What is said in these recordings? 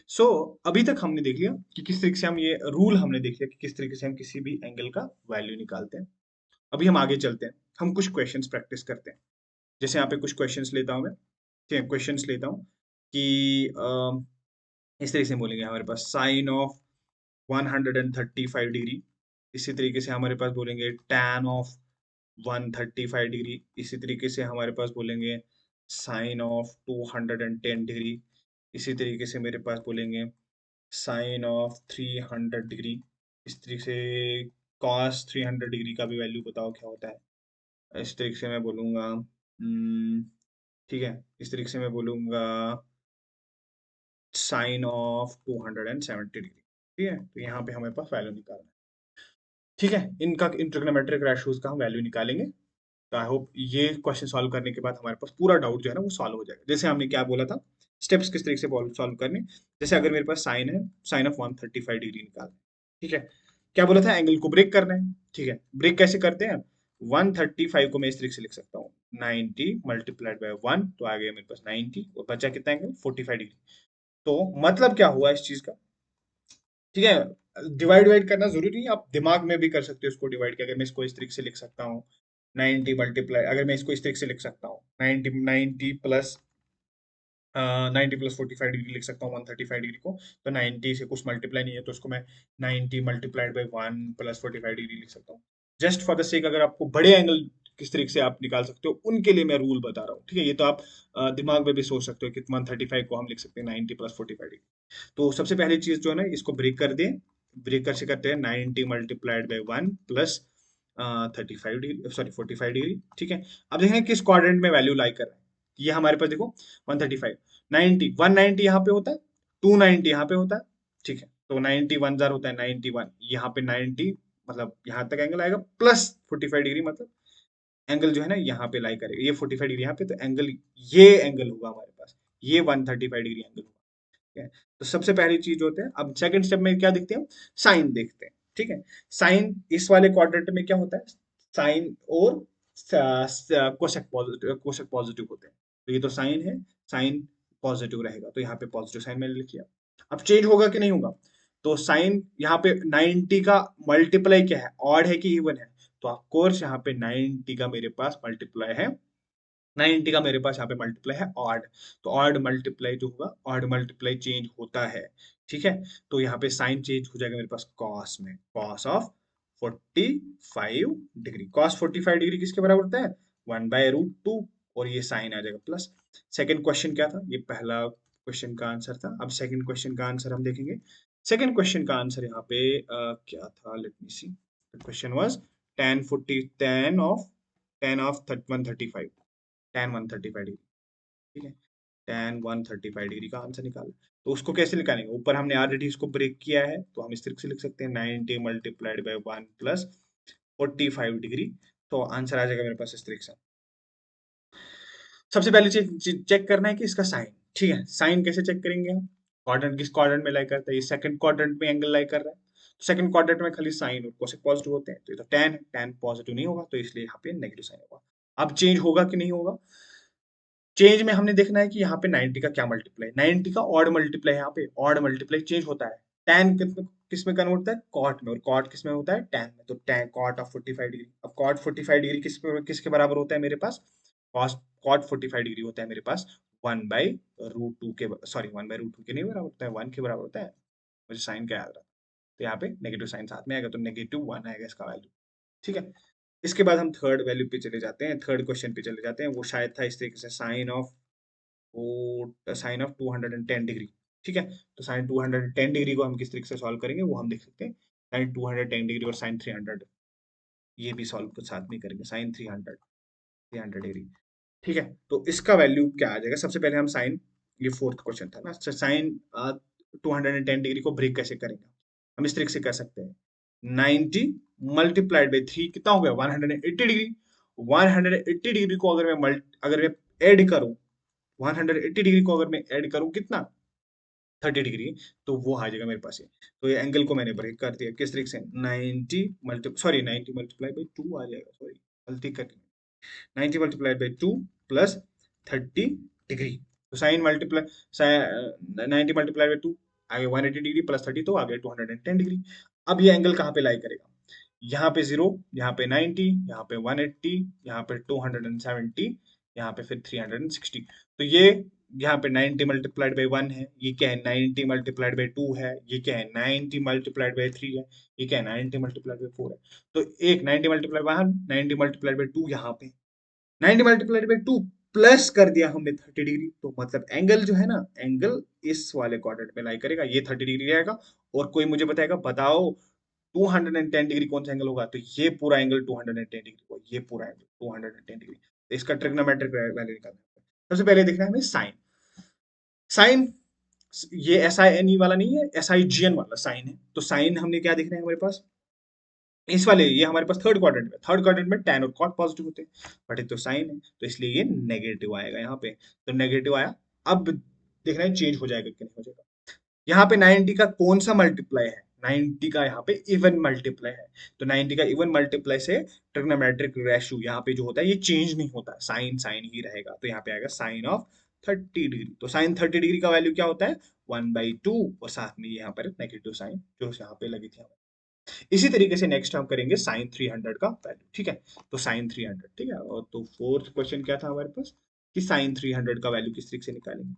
सो अभी तक हमने देख लिया कि किस तरीके से हम ये रूल हमने देख लिया कि किस तरीके से हम किसी भी एंगल का वैल्यू निकालते हैं। अभी हम आगे चलते हैं, हम कुछ क्वेश्चंस प्रैक्टिस करते हैं। जैसे यहाँ पे कुछ क्वेश्चंस लेता हूँ मैं, ठीक है, क्वेश्चंस लेता हूँ कि इस तरीके से बोलेंगे हमारे पास साइन ऑफ 135 डिग्री, इसी तरीके से हमारे पास बोलेंगे tan ऑफ 135 डिग्री, इसी तरीके से हमारे पास बोलेंगे साइन ऑफ 210 डिग्री, इसी तरीके से मेरे पास बोलेंगे साइन ऑफ 300 डिग्री, इस तरीके से कॉस 300 डिग्री का भी वैल्यू बताओ क्या होता है। इस तरीके से मैं बोलूँगा ठीक है, इस तरीके से मैं बोलूँगा साइन ऑफ 270 डिग्री। ठीक है, तो यहाँ पे हमारे पास वैल्यू निकालना है। ठीक है, इनका इन ट्रिग्नोमेट्रिक रेशियोज का हम वैल्यू निकालेंगे। तो आई होप ये क्वेश्चन सॉल्व करने के बाद हमारे पास पूरा डाउट जो है ना वो सॉल्व हो जाएगा। जैसे हमने क्या बोला था, स्टेप्स किस तरीके से सॉल्व करने। जैसे अगर मेरे पास साइन है, साइन ऑफ 135 डिग्री निकालना है, ठीक है। क्या बोला था, एंगल को ब्रेक करना है, ठीक है। ब्रेक कैसे करते हैं, 135 को मैं इस तरीके से लिख सकता हूँ 90 मल्टीप्लाइड बाय 1, तो आ गया मेरे पास 90 और बचा कितना एंगल 45 डिग्री। तो मतलब क्या हुआ इस चीज का, ठीक है। डिवाइड वाइड करना जरूरी नहीं, आप दिमाग में भी कर सकते हो इसको डिवाइड, कि अगर मैं इसको इस तरीके से लिख सकता हूँ 90 मल्टीप्लाई, अगर मैं इसको इस तरीके से लिख सकता हूँ 90 प्लस 90 प्लस 45 डिग्री लिख सकता हूँ 135 डिग्री को। तो 90 से कुछ मल्टीप्लाई नहीं है, तो उसको मैं 90 मल्टीप्लाइड बाई 1 प्लस 45 डिग्री लिख सकता हूँ। जस्ट फॉर द सेक, अगर आपको बड़े एंगल किस तरीके से आप निकाल सकते हो उनके लिए मैं रूल बता रहा हूँ, ठीक है। ये तो आप दिमाग में भी सोच सकते हो कि 135 को हम लिख सकते हैं 90 प्लस 45 डिग्री। तो सबसे पहली चीज जो है ना, इसको ब्रेक कर दें। ब्रेक कैसे करते हैं, 90 multiplied by 1 plus 35 degree, sorry 45 degree, ठीक है। अब देखें किस क्वाड्रेंट में वैल्यू लाई कर रहा है। ये हमारे पास देखो 135, 90, 190 यहाँ पे होता है, 290 यहाँ पे होता है, ठीक है। तो 90 वन जार होता है 91, यहाँ पे 90 मतलब यहाँ तक एंगल आएगा प्लस 45 डिग्री, मतलब एंगल जो है ना यहाँ पे लाई करेगा, ये 45 डिग्री यहाँ पे, तो एंगल, ये एंगल होगा हमारे पास, ये 135 डिग्री एंगल होगा, ठीक है। तो सबसे पहली चीज होते हैं, अब सेकंड स्टेप में क्या देखते हैं, साइन देखते हैं, ठीक है। साइन इस वाले क्वाड्रेंट में क्या होता है, साइन और कोसेक पॉजिटिव, कोसेक पॉजिटिव होते हैं। तो ये तो साइन है, साइन पॉजिटिव रहेगा, तो यहाँ पे पॉजिटिव साइन मैंने लिख लिया। अब चेंज होगा कि नहीं होगा, तो साइन यहाँ पे 90 का मल्टीप्लाई क्या है, ऑड है कि इवन है, तो ऑफ कोर्स यहाँ पे 90 का मेरे पास मल्टीप्लाई है, 90 का मेरे पास यहाँ पे मल्टीप्लाई है ऑड। तो ऑड मल्टीप्लाई जो होगा, ऑड मल्टीप्लाई चेंज होता है, ठीक है। तो यहाँ पे साइन चेंज हो जाएगा मेरे पास कॉस में, cos of 45 degree. Cos 45 degree किसके बराबर होता है, 1/√2, और ये साइन आ जाएगा प्लस। सेकंड क्वेश्चन क्या था, ये पहला क्वेश्चन का आंसर था। अब सेकंड क्वेश्चन का आंसर हम देखेंगे। सेकंड क्वेश्चन का आंसर यहाँ पे क्या था, let me see. Question was tan of 135, tan 135 degree, ठीक है। tan 135 डिग्री का आंसर निकाला। तो उसको कैसे निकालेंगे, ऊपर हमने ऑलरेडी इसको ब्रेक किया है, तो हम इस तरीके से लिख सकते हैं 90 मल्टीप्लाइड बाई 1 प्लस 45 डिग्री। तो आंसर आ जाएगा मेरे पास इस तरीके से। सबसे पहले चीज चेक करना है कि इसका साइन, ठीक है। साइन कैसे चेक करेंगे हम, क्वाड्रेंट किस क्वाड्रेंट में लाई करता है, ये सेकंड क्वाड्रेंट में एंगल लाई कर रहा है। सेकंड क्वाड्रेंट में खाली साइन और कोसेक पॉजिटिव होते हैं, तो ये तो tan है, tan पॉजिटिव नहीं होगा, तो इसलिए यहाँ पे नेगेटिव साइन होगा। अब चेंज होगा कि नहीं होगा, चेंज में हमने देखना है कि यहाँ पे 90 का क्या मल्टीप्लाई, 90 का ऑड मल्टीप्लाई, यहाँ पे ऑड मल्टीप्लाई चेंज होता है। tan किस में कन्वर्ट होता है, कॉट में, और कॉट किस में होता है, tan में। तो tan कॉट ऑफ 45 डिग्री, अब कॉट 45 डिग्री किसके बराबर होता है मेरे पास, कॉस कॉट 45 डिग्री होता है मेरे पास 1/√2 के, सॉरी 1/√2 के नहीं बराबर होता है, 1 के बराबर होता है। मुझे साइन क्या याद रहा, तो यहाँ पे नेगेटिव साइन साथ में आएगा, तो -1 आएगा इसका वैल्यू, ठीक है। इसके बाद हम थर्ड वैल्यू पे चले जाते हैं, थर्ड क्वेश्चन पे चले जाते हैं। वो शायद था इस तरीके से, साइन ऑफ 210 डिग्री, ठीक है। तो साइन 210 डिग्री को हम किस तरीके से सॉल्व करेंगे वो हम देख सकते हैं। साइन 210 डिग्री और साइन 300, ये भी सॉल्व साथ में करेंगे, साइन 300 डिग्री, ठीक है। तो इसका वैल्यू क्या आ जाएगा, सबसे पहले हम साइन, ये फोर्थ क्वेश्चन था ना, साइन 210 डिग्री को ब्रेक कैसे करेंगे, हम इस तरीके से कर सकते हैं। 90 मल्टीप्लाइड बाई 3 कितना हो गया, 180 डिग्री। 180 डिग्री को अगर मैं ऐड करूं, 180 डिग्री को अगर मैं ऐड करूं कितना, 30 डिग्री, तो वो आ जाएगा मेरे पास ये। तो ये एंगल को मैंने ब्रेक कर दिया किस तरीके से, 90 मल्टीप्लाई बाई 2 आ जाएगा, सॉरी गलती कर, 90 मल्टीप्लाइड बाई 2 प्लस 30 डिग्री। तो साइन मल्टीप्लाई 90 मल्टीप्लाइड बाई 2, आगे 180 डिग्री प्लस 30 तो आगे 210 डिग्री। अब ये एंगल कहाँ पे लाई करेगा? यहाँ पे 0, यहाँ पे 90, यहाँ पे 180, यहाँ पे 270, यहाँ पे फिर 360। तो ये यहाँ पे 90 मल्टीप्लाइड बाई 1 है, ये क्या है 90 मल्टीप्लाइड बाई 2 है, ये क्या है 90 मल्टीप्लाइड बाई 3 है, ये क्या है 90 मल्टीप्लाइड बाई 4 है। तो एक 90 मल्टीप्लाइड बाई 1, 90 मल्टीप्लाइड बाई 2 यहाँ पे 90 मल्टीप्लाइड बाई 2 प्लस कर दिया हमने 30 डिग्री। तो मतलब एंगल जो है ना, एंगल इस वाले क्वाड्रेंट में लाई करेगा, ये 30 डिग्री रहेगा। और कोई मुझे बताएगा बताओ 210 डिग्री कौन सा एंगल होगा? तो ये पूरा एंगल 210 डिग्री होगा, ये पूरा एंगल 210 डिग्री। तो इसका ट्रिग्नोमेट्रिक वैल्यू निकालना है। सबसे पहले देखना है हमें साइन। साइन, ये एस आई एन ई वाला नहीं है, एस आई जी एन वाला साइन है। तो साइन हमने क्या देखना है हमारे पास, इस वाले ये हमारे पास थर्ड क्वाड्रेंट में, थर्ड क्वाड्रेंट में tan और cot पॉजिटिव होते हैं, बट ये तो साइन है तो इसलिए ये नेगेटिव आएगा यहाँ पे। तो नेगेटिव आया। अब देखना है चेंज हो जाएगा कि नहीं हो जाएगा। यहाँ पे 90 का कौन सा मल्टीप्लाई है? 90 का यहाँ पे इवन मल्टीप्लाई है। तो 90 का इवन मल्टीप्लाई से ट्रिग्नोमेट्रिक रेशियो यहाँ पे जो होता है ये चेंज नहीं होता, साइन साइन ही रहेगा। तो यहाँ पे आएगा साइन ऑफ 30 डिग्री। तो साइन 30 डिग्री का वैल्यू क्या होता है? 1/2 और साथ में यहाँ पर नेगेटिव साइन जो यहाँ पे लगी थी। इसी तरीके से नेक्स्ट हम करेंगे साइन 300 का वैल्यू, ठीक है। तो साइन 300, ठीक है। और तो फोर्थ क्वेश्चन क्या था हमारे पास कि साइन 300 का वैल्यू किस तरीके से निकालेंगे,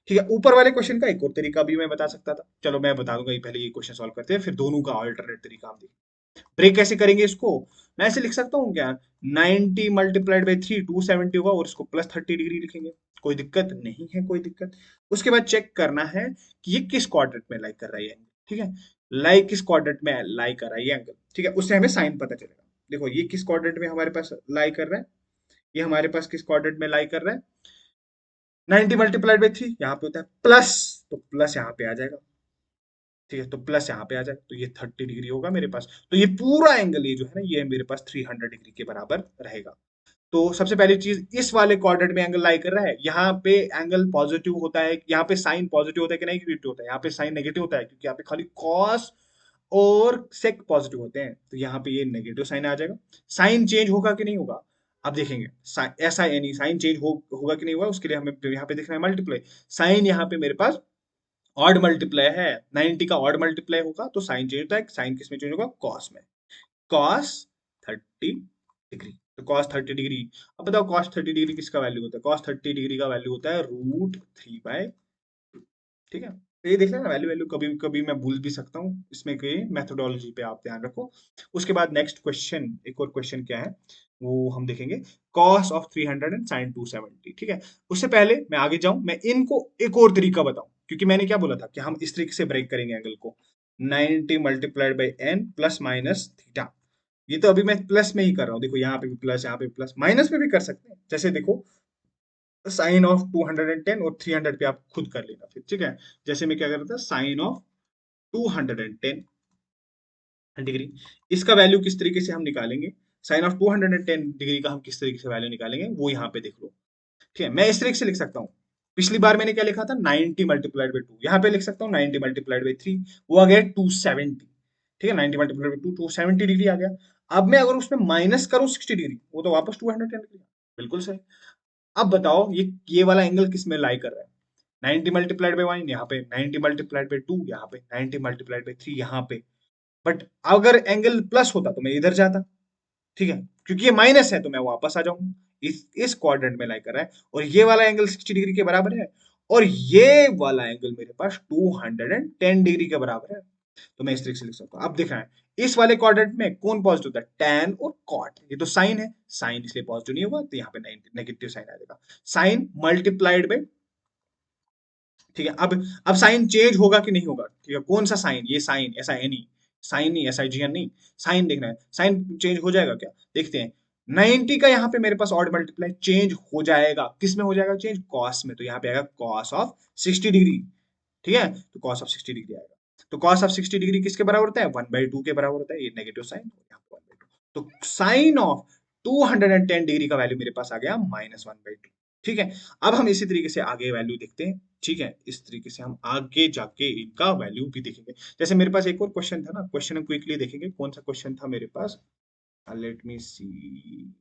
ठीक है। ऊपर वाले क्वेश्चन का एक और तरीका भी मैं बता सकता था, चलो मैं बता दूंगा। ये पहले ये क्वेश्चन सॉल्व करते हैं, फिर दोनों का अल्टरनेट तरीका हम देखेंगे। ब्रेक कैसे करेंगे इसको? मैं ऐसे लिख सकता हूँ क्या, 90 मल्टीप्लाइड बाई 3 270 होगा और इसको प्लस 30 डिग्री लिखेंगे। कोई दिक्कत नहीं है, कोई दिक्कत। उसके बाद चेक करना है कि ये किस क्वाड्रेंट में लाइक कर रहा है, ठीक है। लाइक किस क्वाड्रेंट में लाई कर रहा है ये एंगल, ठीक है, उससे हमें साइन पता चलेगा। देखो ये किस क्वाड्रेंट में हमारे पास लाई कर रहा है, ये हमारे पास किस क्वाड्रेंट में लाई कर रहा है? 90 मल्टीप्लाइड बाई 3 यहाँ पे होता है प्लस, तो प्लस यहाँ पे आ जाएगा, ठीक है। तो प्लस यहाँ पे आ जाए तो ये 30 डिग्री होगा मेरे पास। तो ये पूरा एंगल ये जो है ना, ये मेरे पास 300 डिग्री के बराबर रहेगा। तो सबसे पहली चीज, इस वाले क्वाड्रेंट में एंगल लाई कर रहा है, यहाँ पे एंगल पॉजिटिव होता है, यहाँ पे साइन पॉजिटिव होता है कि नेगेटिव होता है? यहाँ पे साइन नेगेटिव होता है क्योंकि यहाँ पे खाली कॉस और सेक पॉजिटिव होते हैं। तो यहाँ पे ये नेगेटिव साइन आ जाएगा। साइन चेंज होगा कि नहीं होगा? अब देखेंगे। ऐसा यानी साइन चेंज होगा कि नहीं होगा, उसके लिए हमें यहाँ पे देखना है मल्टीप्लाई। साइन यहाँ पे मेरे पास ऑड मल्टीप्लाई है, 90 का ऑड मल्टीप्लाई होगा तो साइन चेंज होता है। साइन किस में चेंज होगा? कॉस में। Cos 30 degree. तो कॉस 30 डिग्री। अब बताओ कॉस 30 डिग्री किसका वैल्यू होता है? कॉस 30 डिग्री का वैल्यू होता है √3/2, ठीक है। तो ये देख लेना वैल्यू, वैल्यू कभी कभी मैं भूल भी सकता हूँ, इसमें के मेथोडोलॉजी पे आप ध्यान रखो। उसके बाद नेक्स्ट क्वेश्चन, एक और क्वेश्चन क्या है वो हम देखेंगे, कॉस ऑफ 300 एंड साइन 270, ठीक है। उससे पहले मैं आगे जाऊं, मैं इनको एक और तरीका बताऊं, क्योंकि मैंने क्या बोला था कि हम इस तरीके से ब्रेक करेंगे एंगल को, 90 multiplied by n plus minus theta. ये तो अभी मैं प्लस में ही कर रहा हूँ, देखो यहाँ पे भी प्लस, यहाँ पे प्लस, माइनस में भी कर सकते हैं। जैसे देखो साइन ऑफ 210 और 300 पे आप खुद कर लेना फिर, ठीक है। जैसे मैं क्या कर रहा था, साइन ऑफ 210 डिग्री, इसका वैल्यू किस तरीके से हम निकालेंगे, साइन ऑफ 210 डिग्री का हम किस तरीके से वैल्यू निकालेंगे वो यहाँ पे देख लो, ठीक है। मैं इस तरीके से लिख सकता हूँ, पिछली बार मैंने क्या लिखा था 90 मल्टीप्लाइड बाई 2, यहाँ पे लिख सकता हूँ 90 मल्टीप्लाइड बाई 3, वो आ गया 270, ठीक है। 90 मल्टीप्लाइड बाई 2 270 डिग्री आ गया। अब मैं अगर उसमें माइनस करूँ 60 डिग्री, वो तो वापस 210 डिग्री, बिल्कुल सही। अब बताओ ये वाला एंगल किस में लाई कर रहा है? 90 मल्टीप्लाइड बाई 1 यहाँ पे, 90 मल्टीप्लाइड बाई 2 यहाँ पे, 90 मल्टीप्लाइड बाई 3 यहाँ पे। बट अगर एंगल प्लस होता तो मैं इधर जाता, ठीक है। क्योंकि ये माइनस है तो मैं वापस आ जाऊंगा। इस क्वाड्रेंट में लाई कर रहा है और ये वाला एंगल 60 डिग्री के बराबर है और ये वाला एंगल मेरे पास 210 डिग्री के बराबर है। तो मैं इस तरीके से लिख सकता हूँ। अब देखना है इस वाले क्वाड्रेंट में कौन पॉजिटिव होता है, टैन और कॉट। ये तो साइन है, साइन इसलिए पॉजिटिव नहीं होगा, तो यहाँ पे नेगेटिव साइन आ जाएगा। साइन मल्टीप्लाइड बाई, ठीक है। अब साइन चेंज होगा कि नहीं होगा, ठीक है। कौन सा साइन? ये साइन, ऐसा एनी साइन नहीं, ऐसा जी नहीं, साइन देखना है। साइन चेंज हो जाएगा क्या, देखते हैं। 90 का यहाँ पे मेरे पास ऑड मल्टीप्लाई चेंज हो जाएगा, किस में हो जाएगा चेंज? कॉस में। तो यहाँ पे आएगा कॉस ऑफ 60 डिग्री, ठीक है। तो कॉस ऑफ 60 डिग्री आएगा। तो कॉस ऑफ 60 डिग्री किसके बराबर होता है? 1/2 के बराबर होता है। ये नेगेटिव साइन, यहाँ पे 1/2। तो साइन ऑफ 210 डिग्री का वैल्यू मेरे पास आ गया -1/2, ठीक है। अब हम इसी तरीके से आगे वैल्यू देखते हैं, ठीक है। इस तरीके से हम आगे जाके इनका वैल्यू भी देखेंगे। जैसे मेरे पास एक और क्वेश्चन था ना, क्वेश्चन हम क्विकली देखेंगे। कौन सा क्वेश्चन था मेरे पास? लेट मी सी,